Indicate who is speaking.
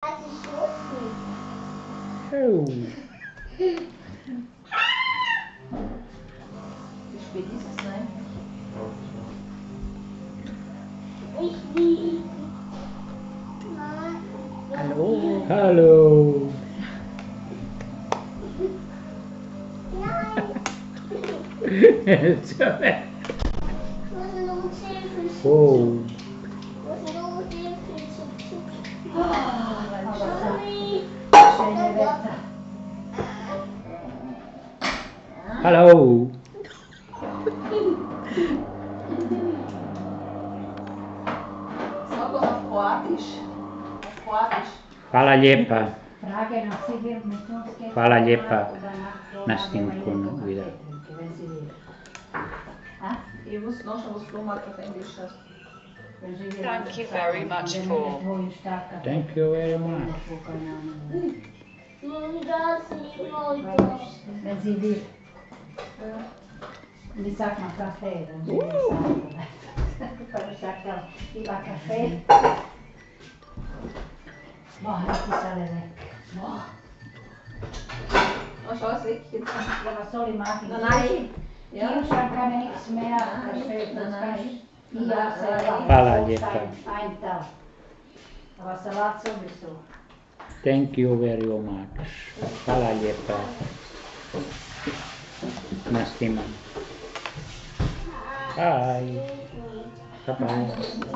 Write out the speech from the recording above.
Speaker 1: Oh.
Speaker 2: Wie spät ist es denn?
Speaker 3: Hallo.
Speaker 1: Hallo. Oh.
Speaker 3: Schöne Wetter.
Speaker 1: Hallo.
Speaker 2: Sag was auf Kroatisch. Auf Kroatisch.
Speaker 1: Hvala lijepa.
Speaker 3: Frage nach Sibir mit uns geht.
Speaker 1: Hvala lijepa na snimku videa.
Speaker 2: Ich wusste noch schon, was Flohmarkt auf Englisch heißt.
Speaker 4: Thank you very much for.
Speaker 1: Thank you very much.
Speaker 3: Wenn sie will. Wie sagt man Kaffee? Dann will ich sagen. Ich sag dann lieber Kaffee. Boah, jetzt ist alle weg. Boah.
Speaker 2: Oh, schau, es weg jetzt.
Speaker 3: Ja, was soll ich machen?
Speaker 2: Nein. Ja.
Speaker 3: Kühlschrank kann ich nichts mehr. Das fehlt uns gar nicht. Ja, Salat.
Speaker 1: Hvala lijepa.
Speaker 3: Ein Tag. Aber Salat sowieso.
Speaker 1: Thank you very much. Hvala lijepa na snimanju. Bye. Bye bye.